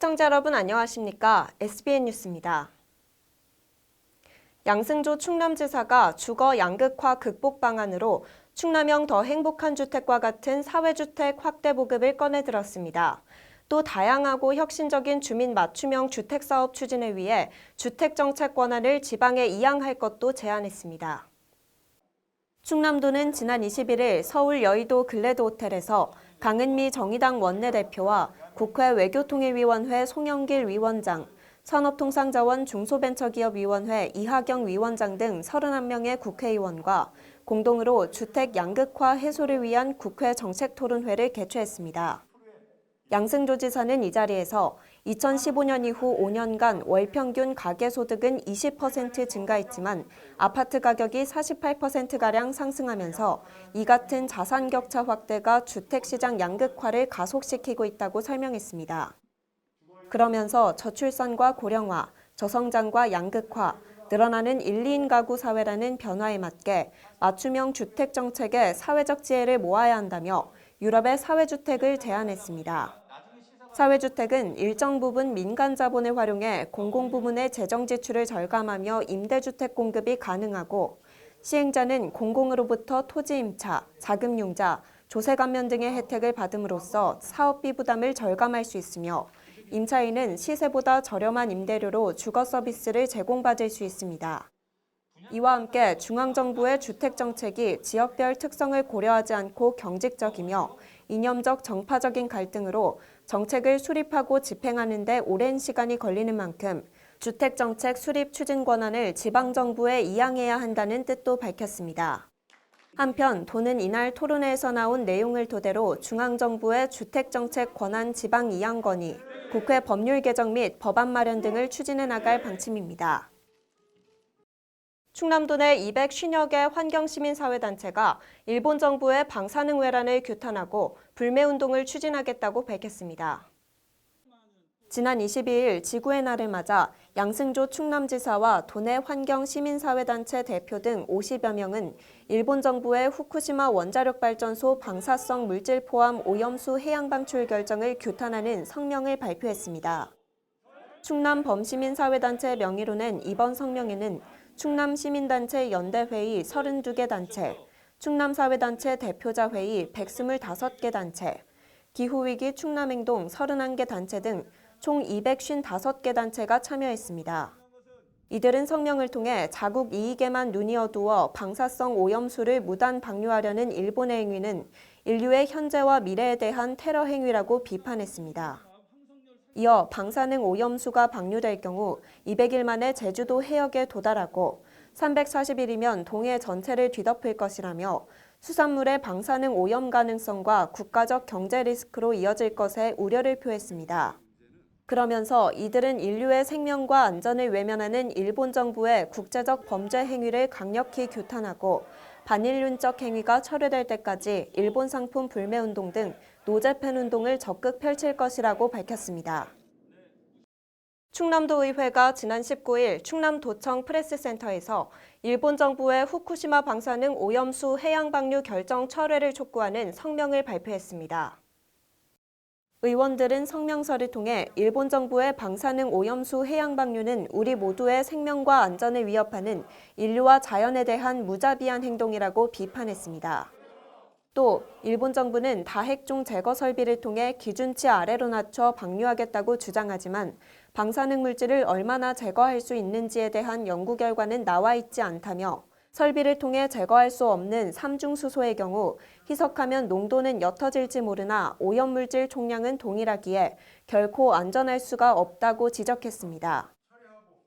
시청자 여러분 안녕하십니까? SBN 뉴스입니다. 양승조 충남지사가 주거 양극화 극복 방안으로 충남형 더 행복한 주택과 같은 사회주택 확대 보급을 꺼내들었습니다. 또 다양하고 혁신적인 주민 맞춤형 주택사업 추진을 위해 주택정책 권한을 지방에 이양할 것도 제안했습니다. 충남도는 지난 21일 서울 여의도 글래드 호텔에서 강은미 정의당 원내대표와 국회 외교통일위원회 송영길 위원장, 산업통상자원 중소벤처기업위원회 이하경 위원장 등 31명의 국회의원과 공동으로 주택 양극화 해소를 위한 국회 정책토론회를 개최했습니다. 양승조 지사는 이 자리에서 2015년 이후 5년간 월 평균 가계소득은 20% 증가했지만 아파트 가격이 48%가량 상승하면서 이 같은 자산 격차 확대가 주택시장 양극화를 가속시키고 있다고 설명했습니다. 그러면서 저출산과 고령화, 저성장과 양극화, 늘어나는 1, 2인 가구 사회라는 변화에 맞게 맞춤형 주택 정책에 사회적 지혜를 모아야 한다며 유럽의 사회주택을 제안했습니다. 사회주택은 일정 부분 민간 자본을 활용해 공공부문의 재정 지출을 절감하며 임대주택 공급이 가능하고 시행자는 공공으로부터 토지 임차, 자금융자, 조세 감면 등의 혜택을 받음으로써 사업비 부담을 절감할 수 있으며 임차인은 시세보다 저렴한 임대료로 주거 서비스를 제공받을 수 있습니다. 이와 함께 중앙정부의 주택정책이 지역별 특성을 고려하지 않고 경직적이며 이념적 정파적인 갈등으로 정책을 수립하고 집행하는 데 오랜 시간이 걸리는 만큼 주택정책 수립 추진 권한을 지방정부에 이양해야 한다는 뜻도 밝혔습니다. 한편 도는 이날 토론회에서 나온 내용을 토대로 중앙정부의 주택정책 권한 지방 이양 건의, 국회 법률 개정 및 법안 마련 등을 추진해 나갈 방침입니다. 충남도 내 250여 개 환경시민사회단체가 일본 정부의 방사능 외란을 규탄하고 불매운동을 추진하겠다고 밝혔습니다. 지난 22일 지구의 날을 맞아 양승조 충남지사와 도내 환경시민사회단체 대표 등 50여 명은 일본 정부의 후쿠시마 원자력발전소 방사성 물질 포함 오염수 해양 방출 결정을 규탄하는 성명을 발표했습니다. 충남 범시민사회단체 명의로 낸 이번 성명에는 충남시민단체 연대회의 32개 단체, 충남사회단체 대표자회의 125개 단체, 기후위기 충남행동 31개 단체 등 총 255개 단체가 참여했습니다. 이들은 성명을 통해 자국 이익에만 눈이 어두워 방사성 오염수를 무단 방류하려는 일본의 행위는 인류의 현재와 미래에 대한 테러 행위라고 비판했습니다. 이어 방사능 오염수가 방류될 경우 200일 만에 제주도 해역에 도달하고 340일이면 동해 전체를 뒤덮을 것이라며 수산물의 방사능 오염 가능성과 국가적 경제 리스크로 이어질 것에 우려를 표했습니다. 그러면서 이들은 인류의 생명과 안전을 외면하는 일본 정부의 국제적 범죄 행위를 강력히 규탄하고 반인륜적 행위가 철회될 때까지 일본 상품 불매운동 등 노재팬 운동을 적극 펼칠 것이라고 밝혔습니다. 충남도의회가 지난 19일 충남도청 프레스센터에서 일본 정부의 후쿠시마 방사능 오염수 해양 방류 결정 철회를 촉구하는 성명을 발표했습니다. 의원들은 성명서를 통해 일본 정부의 방사능 오염수 해양 방류는 우리 모두의 생명과 안전을 위협하는 인류와 자연에 대한 무자비한 행동이라고 비판했습니다. 또 일본 정부는 다핵종 제거 설비를 통해 기준치 아래로 낮춰 방류하겠다고 주장하지만 방사능 물질을 얼마나 제거할 수 있는지에 대한 연구 결과는 나와 있지 않다며 설비를 통해 제거할 수 없는 삼중수소의 경우 희석하면 농도는 옅어질지 모르나 오염물질 총량은 동일하기에 결코 안전할 수가 없다고 지적했습니다.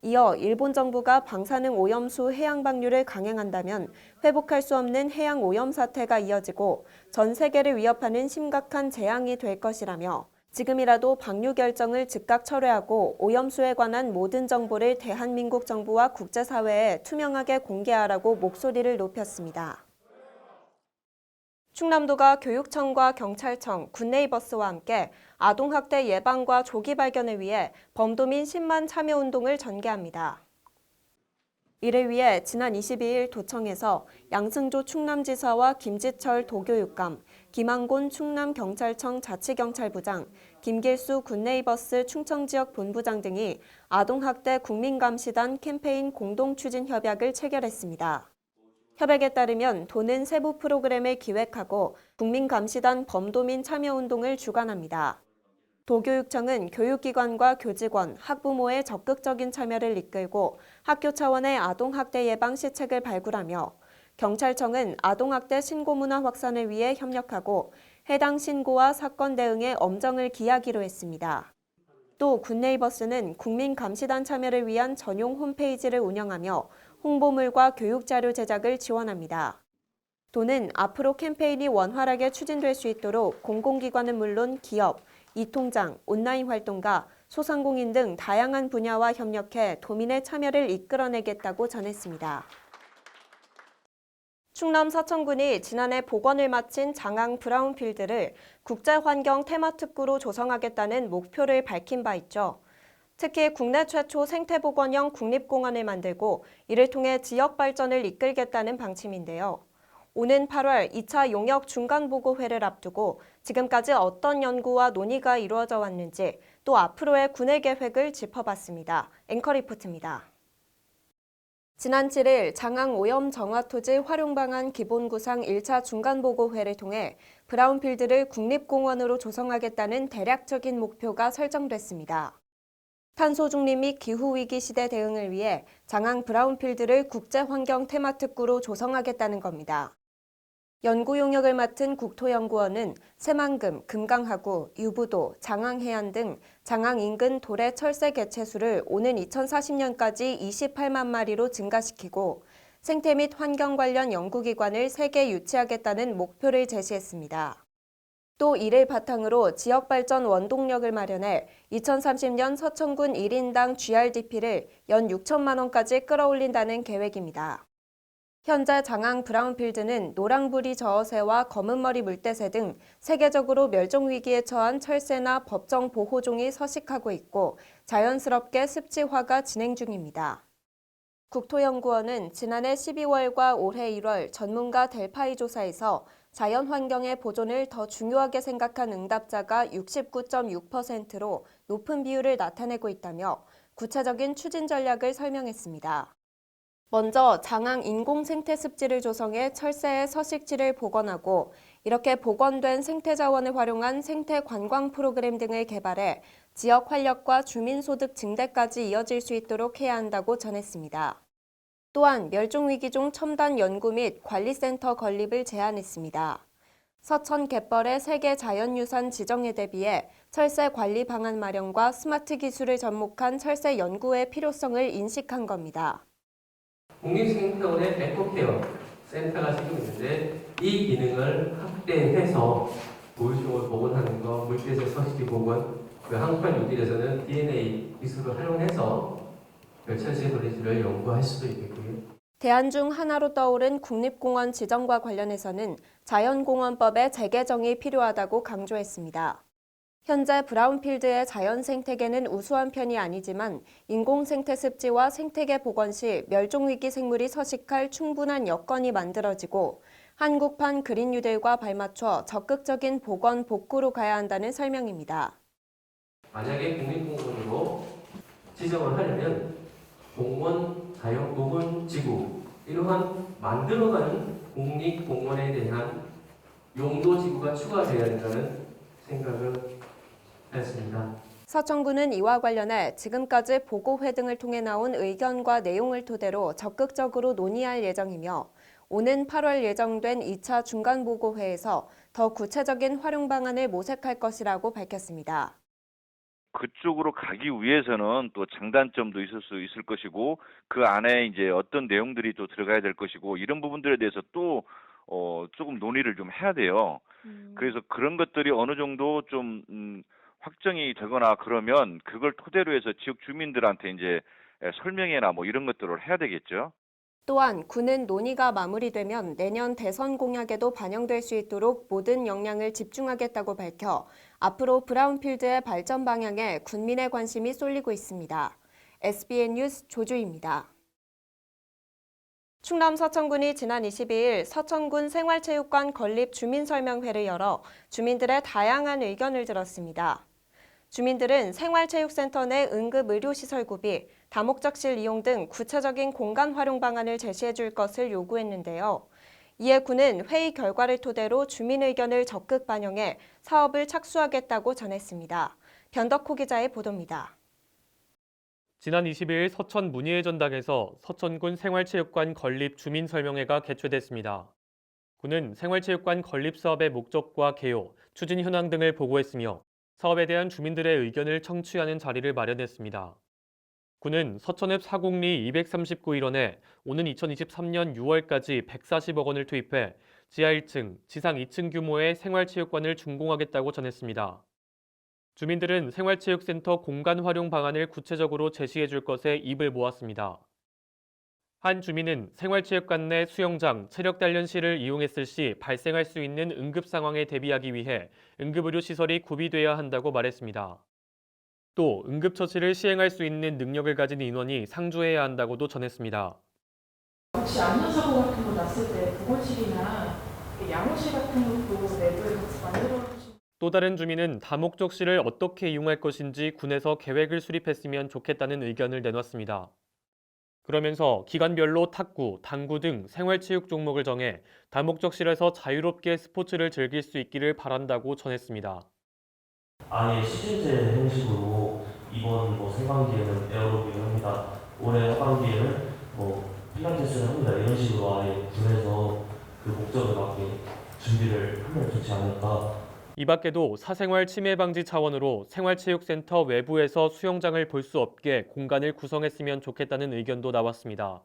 이어 일본 정부가 방사능 오염수 해양 방류를 강행한다면 회복할 수 없는 해양 오염 사태가 이어지고 전 세계를 위협하는 심각한 재앙이 될 것이라며 지금이라도 방류 결정을 즉각 철회하고 오염수에 관한 모든 정보를 대한민국 정부와 국제사회에 투명하게 공개하라고 목소리를 높였습니다. 충남도가 교육청과 경찰청, 굿네이버스와 함께 아동학대 예방과 조기 발견을 위해 범도민 10만 참여운동을 전개합니다. 이를 위해 지난 22일 도청에서 양승조 충남지사와 김지철 도교육감, 김한곤 충남경찰청 자치경찰부장, 김길수 굿네이버스 충청지역 본부장 등이 아동학대 국민감시단 캠페인 공동추진 협약을 체결했습니다. 협약에 따르면 도는 세부 프로그램을 기획하고 국민감시단 범도민 참여운동을 주관합니다. 도교육청은 교육기관과 교직원, 학부모의 적극적인 참여를 이끌고 학교 차원의 아동학대 예방 시책을 발굴하며 경찰청은 아동학대 신고문화 확산을 위해 협력하고 해당 신고와 사건 대응에 엄정을 기하기로 했습니다. 또 굿네이버스는 국민감시단 참여를 위한 전용 홈페이지를 운영하며 홍보물과 교육자료 제작을 지원합니다. 도는 앞으로 캠페인이 원활하게 추진될 수 있도록 공공기관은 물론 기업, 이통장, 온라인 활동가, 소상공인 등 다양한 분야와 협력해 도민의 참여를 이끌어내겠다고 전했습니다. 충남 서천군이 지난해 복원을 마친 장항 브라운필드를 국제환경 테마특구로 조성하겠다는 목표를 밝힌 바 있죠. 특히 국내 최초 생태복원형 국립공원을 만들고 이를 통해 지역 발전을 이끌겠다는 방침인데요. 오는 8월 2차 용역 중간보고회를 앞두고 지금까지 어떤 연구와 논의가 이루어져 왔는지 또 앞으로의 군의 계획을 짚어봤습니다. 앵커 리포트입니다. 지난 7일 장항 오염 정화토지 활용 방안 기본 구상 1차 중간보고회를 통해 브라운필드를 국립공원으로 조성하겠다는 대략적인 목표가 설정됐습니다. 탄소 중립 및 기후위기 시대 대응을 위해 장항 브라운필드를 국제환경 테마특구로 조성하겠다는 겁니다. 연구 용역을 맡은 국토연구원은 새만금, 금강하구, 유부도, 장항해안 등 장항 인근 도래 철새 개체수를 오는 2040년까지 28만 마리로 증가시키고 생태 및 환경 관련 연구기관을 3개 유치하겠다는 목표를 제시했습니다. 또 이를 바탕으로 지역발전 원동력을 마련해 2030년 서천군 1인당 GRDP를 연 6천만 원까지 끌어올린다는 계획입니다. 현재 장항 브라운필드는 노랑부리 저어새와 검은머리 물대새 등 세계적으로 멸종위기에 처한 철새나 법정 보호종이 서식하고 있고 자연스럽게 습지화가 진행 중입니다. 국토연구원은 지난해 12월과 올해 1월 전문가 델파이 조사에서 자연환경의 보존을 더 중요하게 생각한 응답자가 69.6%로 높은 비율을 나타내고 있다며 구체적인 추진 전략을 설명했습니다. 먼저 장항 인공생태습지를 조성해 철새의 서식지를 복원하고 이렇게 복원된 생태자원을 활용한 생태관광 프로그램 등을 개발해 지역 활력과 주민소득 증대까지 이어질 수 있도록 해야 한다고 전했습니다. 또한 멸종위기종 첨단 연구 및 관리센터 건립을 제안했습니다. 서천 갯벌의 세계 자연유산 지정에 대비해 철새 관리 방안 마련과 스마트 기술을 접목한 철새 연구의 필요성을 인식한 겁니다. 국립생태원의 에코케어 센터가 지금 있는데 이 기능을 확대해서 고유종을 복원하는 것, 물대새 서식지 복원, 그 항판 유딜에서는 DNA 기술을 활용해서 철새 거리지를 연구할 수도 있겠고요. 대안 중 하나로 떠오른 국립공원 지정과 관련해서는 자연공원법의 재개정이 필요하다고 강조했습니다. 현재 브라운필드의 자연생태계는 우수한 편이 아니지만 인공생태습지와 생태계 복원 시 멸종위기 생물이 서식할 충분한 여건이 만들어지고 한국판 그린뉴딜과 발맞춰 적극적인 복원 복구로 가야 한다는 설명입니다. 만약에 국립공원으로 지정을 하려면 공원, 자연보건, 지구 이러한 만들어가는 국립공원에 대한 용도지구가 추가되어야 된다는 생각을 했습니다. 서천군은 이와 관련해 지금까지 보고회 등을 통해 나온 의견과 내용을 토대로 적극적으로 논의할 예정이며 오는 8월 예정된 2차 중간보고회에서 더 구체적인 활용 방안을 모색할 것이라고 밝혔습니다. 그쪽으로 가기 위해서는 또 장단점도 있을 수 있을 것이고 그 안에 이제 어떤 내용들이 또 들어가야 될 것이고 이런 부분들에 대해서 또 조금 논의를 좀 해야 돼요. 그래서 그런 것들이 어느 정도 좀 확정이 되거나 그러면 그걸 토대로 해서 지역 주민들한테 이제 설명회나 뭐 이런 것들을 해야 되겠죠. 또한 군은 논의가 마무리되면 내년 대선 공약에도 반영될 수 있도록 모든 역량을 집중하겠다고 밝혀 앞으로 브라운필드의 발전 방향에 군민의 관심이 쏠리고 있습니다. SBN 뉴스 조주희입니다. 충남 서천군이 지난 22일 서천군 생활체육관 건립 주민설명회를 열어 주민들의 다양한 의견을 들었습니다. 주민들은 생활체육센터 내 응급의료시설 구비, 다목적실 이용 등 구체적인 공간 활용 방안을 제시해 줄 것을 요구했는데요. 이에 군은 회의 결과를 토대로 주민 의견을 적극 반영해 사업을 착수하겠다고 전했습니다. 변덕호 기자의 보도입니다. 지난 22일 서천 문희회 전당에서 서천군 생활체육관 건립 주민설명회가 개최됐습니다. 군은 생활체육관 건립 사업의 목적과 개요, 추진 현황 등을 보고했으며 사업에 대한 주민들의 의견을 청취하는 자리를 마련했습니다. 군은 서천읍 사곡리 239일원에 오는 2023년 6월까지 140억 원을 투입해 지하 1층, 지상 2층 규모의 생활체육관을 준공하겠다고 전했습니다. 주민들은 생활체육센터 공간 활용 방안을 구체적으로 제시해 줄 것에 입을 모았습니다. 한 주민은 생활체육관 내 수영장, 체력단련실을 이용했을 시 발생할 수 있는 응급 상황에 대비하기 위해 응급의료시설이 구비돼야 한다고 말했습니다. 또 응급처치를 시행할 수 있는 능력을 가진 인원이 상주해야 한다고도 전했습니다. 혹시 안전사고 같은 거 났을 때 보건실이나 양호실 같은 것도 내부에 같이 만들어 주시면 또 다른 주민은 다목적실을 어떻게 이용할 것인지 군에서 계획을 수립했으면 좋겠다는 의견을 내놨습니다. 그러면서 기간별로 탁구, 당구 등 생활체육 종목을 정해 다목적실에서 자유롭게 스포츠를 즐길 수 있기를 바란다고 전했습니다. 아예 시즌제 형식으로 이번 상반기에는 에어로빅을 합니다. 올해 하반기에는 필라테스를 합니다. 이런 식으로 아예 군에서 그 목적에 맞게 준비를 하면 좋지 않을까. 이 밖에도 사생활 침해 방지 차원으로 생활체육센터 외부에서 수영장을 볼 수 없게 공간을 구성했으면 좋겠다는 의견도 나왔습니다.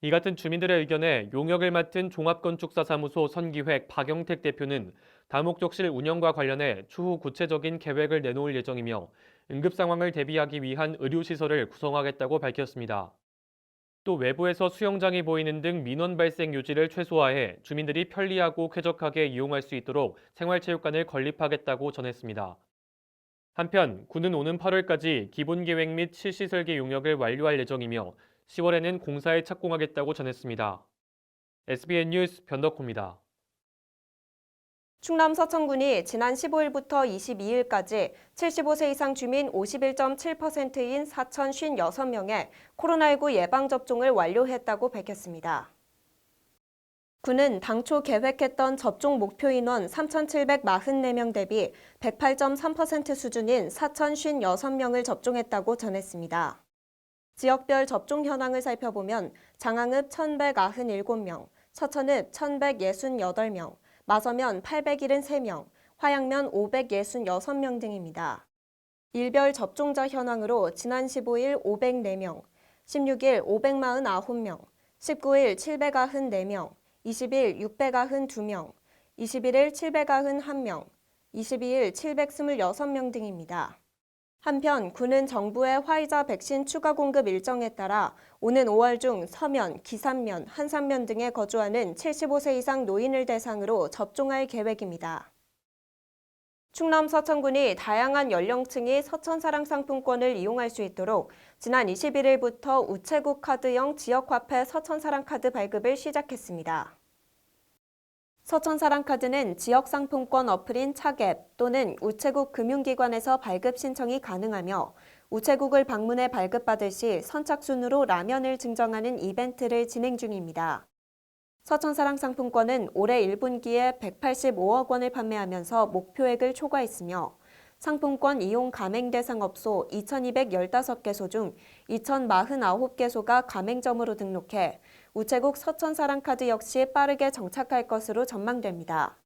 이 같은 주민들의 의견에 용역을 맡은 종합건축사사무소 선기획 박영택 대표는 다목적실 운영과 관련해 추후 구체적인 계획을 내놓을 예정이며 응급 상황을 대비하기 위한 의료시설을 구성하겠다고 밝혔습니다. 또 외부에서 수영장이 보이는 등 민원 발생 요지를 최소화해 주민들이 편리하고 쾌적하게 이용할 수 있도록 생활체육관을 건립하겠다고 전했습니다. 한편 군은 오는 8월까지 기본계획 및 실시설계 용역을 완료할 예정이며 10월에는 공사에 착공하겠다고 전했습니다. SBN 뉴스 변덕호입니다. 충남 서천군이 지난 15일부터 22일까지 75세 이상 주민 51.7%인 4,056명의 코로나19 예방접종을 완료했다고 밝혔습니다. 군은 당초 계획했던 접종 목표 인원 3,744명 대비 108.3% 수준인 4,056명을 접종했다고 전했습니다. 지역별 접종 현황을 살펴보면 장항읍 1,197명, 서천읍 1,168명, 마서면 873명, 화양면 566명 등입니다. 일별 접종자 현황으로 지난 15일 504명, 16일 549명, 19일 794명, 20일 692명, 21일 791명, 22일 726명 등입니다. 한편 군은 정부의 화이자 백신 추가 공급 일정에 따라 오는 5월 중 서면, 기산면, 한산면 등에 거주하는 75세 이상 노인을 대상으로 접종할 계획입니다. 충남 서천군이 다양한 연령층이 서천사랑 상품권을 이용할 수 있도록 지난 21일부터 우체국 카드형 지역화폐 서천사랑 카드 발급을 시작했습니다. 서천사랑카드는 지역상품권 어플인 차갭 또는 우체국 금융기관에서 발급 신청이 가능하며 우체국을 방문해 발급받을 시 선착순으로 라면을 증정하는 이벤트를 진행 중입니다. 서천사랑 상품권은 올해 1분기에 185억 원을 판매하면서 목표액을 초과했으며 상품권 이용 가맹 대상 업소 2,215개소 중 2,049개소가 가맹점으로 등록해 우체국 서천사랑카드 역시 빠르게 정착할 것으로 전망됩니다.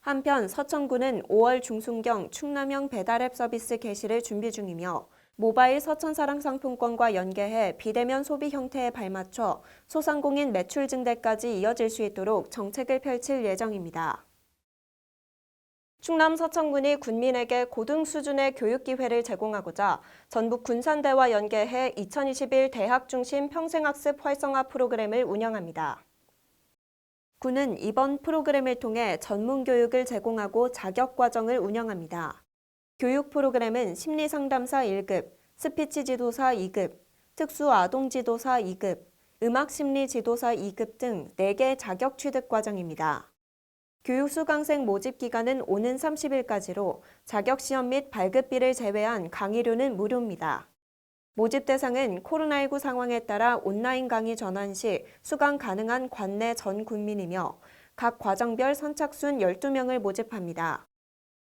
한편 서천군은 5월 중순경 충남형 배달앱 서비스 개시를 준비 중이며 모바일 서천사랑 상품권과 연계해 비대면 소비 형태에 발맞춰 소상공인 매출 증대까지 이어질 수 있도록 정책을 펼칠 예정입니다. 충남 서천군이 군민에게 고등 수준의 교육 기회를 제공하고자 전북 군산대와 연계해 2021 대학 중심 평생학습 활성화 프로그램을 운영합니다. 군은 이번 프로그램을 통해 전문 교육을 제공하고 자격 과정을 운영합니다. 교육 프로그램은 심리상담사 1급, 스피치 지도사 2급, 특수아동지도사 2급, 음악심리지도사 2급 등 4개 자격 취득 과정입니다. 교육 수강생 모집 기간은 오는 30일까지로 자격시험 및 발급비를 제외한 강의료는 무료입니다. 모집 대상은 코로나19 상황에 따라 온라인 강의 전환 시 수강 가능한 관내 전 국민이며 각 과정별 선착순 12명을 모집합니다.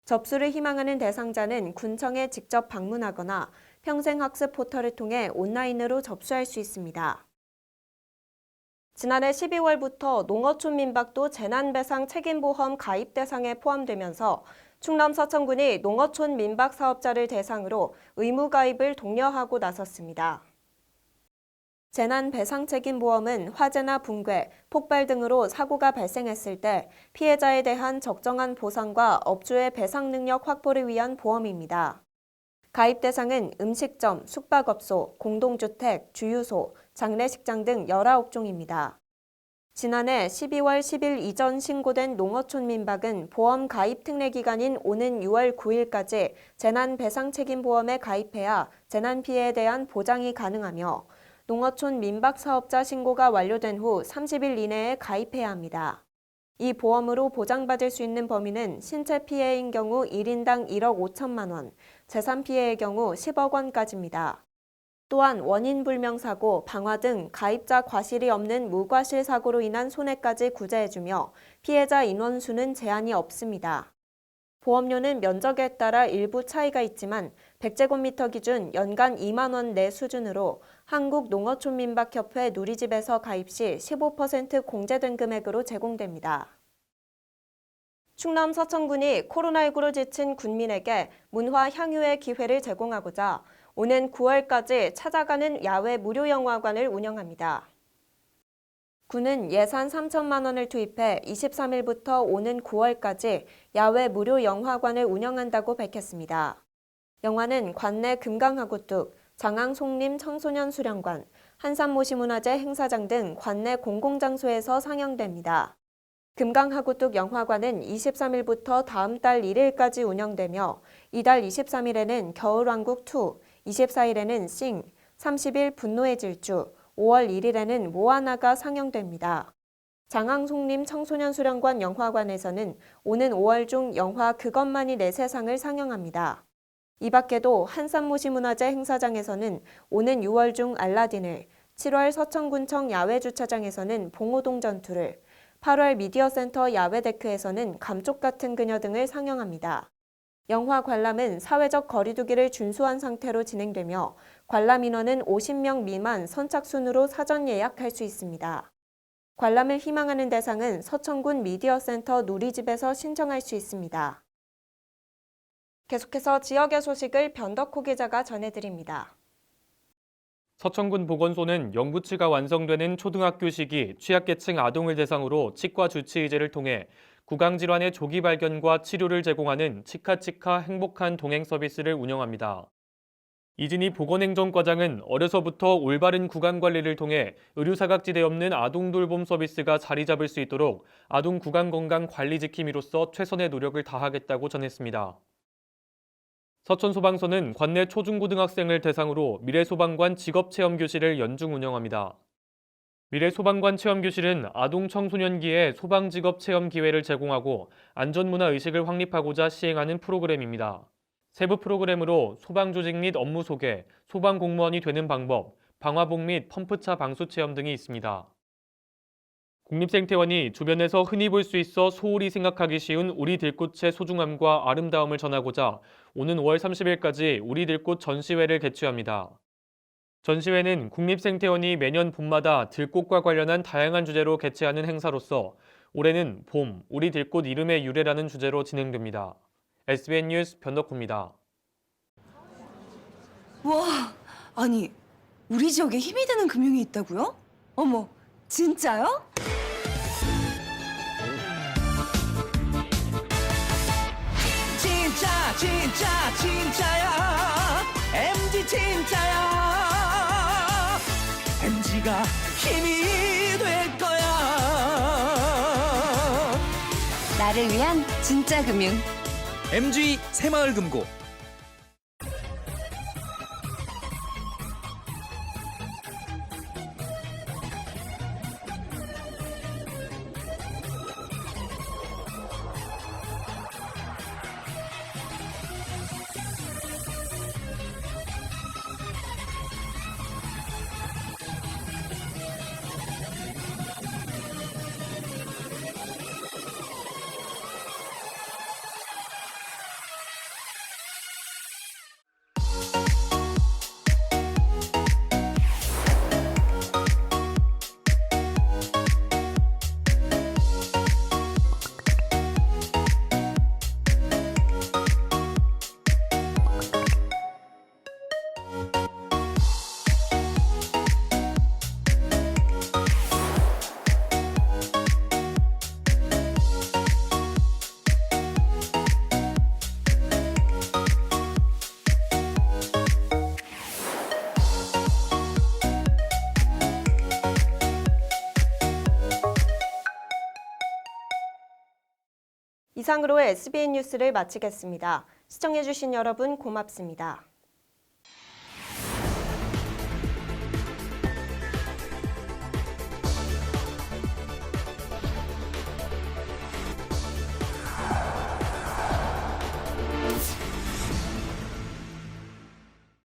접수를 희망하는 대상자는 군청에 직접 방문하거나 평생학습 포털을 통해 온라인으로 접수할 수 있습니다. 지난해 12월부터 농어촌 민박도 재난배상 책임보험 가입 대상에 포함되면서 충남 서천군이 농어촌 민박 사업자를 대상으로 의무 가입을 독려하고 나섰습니다. 재난배상책임보험은 화재나 붕괴, 폭발 등으로 사고가 발생했을 때 피해자에 대한 적정한 보상과 업주의 배상 능력 확보를 위한 보험입니다. 가입 대상은 음식점, 숙박업소, 공동주택, 주유소, 장례식장 등 19종입니다. 지난해 12월 10일 이전 신고된 농어촌 민박은 보험 가입 특례 기간인 오는 6월 9일까지 재난배상책임보험에 가입해야 재난 피해에 대한 보장이 가능하며 농어촌 민박 사업자 신고가 완료된 후 30일 이내에 가입해야 합니다. 이 보험으로 보장받을 수 있는 범위는 신체 피해인 경우 1인당 1억 5천만 원, 재산 피해의 경우 10억 원까지입니다. 또한 원인 불명 사고, 방화 등 가입자 과실이 없는 무과실 사고로 인한 손해까지 구제해주며 피해자 인원수는 제한이 없습니다. 보험료는 면적에 따라 일부 차이가 있지만 100제곱미터 기준 연간 2만 원 내 수준으로 한국농어촌민박협회 누리집에서 가입 시 15% 공제된 금액으로 제공됩니다. 충남 서천군이 코로나19로 지친 군민에게 문화 향유의 기회를 제공하고자 오는 9월까지 찾아가는 야외 무료 영화관을 운영합니다. 군은 예산 3천만 원을 투입해 23일부터 오는 9월까지 야외 무료 영화관을 운영한다고 밝혔습니다. 영화는 관내 금강하구뚝, 장항송림 청소년 수련관, 한산모시문화재 행사장 등 관내 공공장소에서 상영됩니다. 금강하구뚝 영화관은 23일부터 다음 달 1일까지 운영되며 이달 23일에는 겨울왕국2, 24일에는 싱, 30일 분노의 질주, 5월 1일에는 모아나가 상영됩니다. 장항송림 청소년 수련관 영화관에서는 오는 5월 중 영화 그것만이 내 세상을 상영합니다. 이 밖에도 한산모시문화재 행사장에서는 오는 6월 중 알라딘을, 7월 서천군청 야외주차장에서는 봉오동 전투를, 8월 미디어센터 야외데크에서는 감쪽 같은 그녀 등을 상영합니다. 영화 관람은 사회적 거리두기를 준수한 상태로 진행되며 관람 인원은 50명 미만 선착순으로 사전 예약할 수 있습니다. 관람을 희망하는 대상은 서천군 미디어센터 누리집에서 신청할 수 있습니다. 계속해서 지역의 소식을 변덕호 기자가 전해드립니다. 서천군 보건소는 영구치가 완성되는 초등학교 시기 취약계층 아동을 대상으로 치과 주치 의제를 통해 구강질환의 조기 발견과 치료를 제공하는 치카치카 행복한 동행 서비스를 운영합니다. 이진희 보건행정과장은 어려서부터 올바른 구강관리를 통해 의료사각지대 없는 아동 돌봄 서비스가 자리 잡을 수 있도록 아동 구강건강 관리 지킴이로서 최선의 노력을 다하겠다고 전했습니다. 서천소방서는 관내 초중고등학생을 대상으로 미래소방관 직업체험교실을 연중 운영합니다. 미래소방관 체험교실은 아동 청소년기에 소방직업 체험 기회를 제공하고 안전문화 의식을 확립하고자 시행하는 프로그램입니다. 세부 프로그램으로 소방조직 및 업무 소개, 소방공무원이 되는 방법, 방화복 및 펌프차 방수 체험 등이 있습니다. 국립생태원이 주변에서 흔히 볼 수 있어 소홀히 생각하기 쉬운 우리 들꽃의 소중함과 아름다움을 전하고자 오는 5월 30일까지 우리 들꽃 전시회를 개최합니다. 전시회는 국립생태원이 매년 봄마다 들꽃과 관련한 다양한 주제로 개최하는 행사로서 올해는 봄, 우리 들꽃 이름의 유래라는 주제로 진행됩니다. SBN 뉴스 변덕호입니다. 와, 아니 우리 지역에 힘이 되는 금융이 있다고요? 어머, 진짜요? 진짜야 MG 진짜야 MG가 힘이 될 거야 나를 위한 진짜 금융 MG 새마을금고. 이상으로 SBN 뉴스를 마치겠습니다. 시청해주신 여러분 고맙습니다.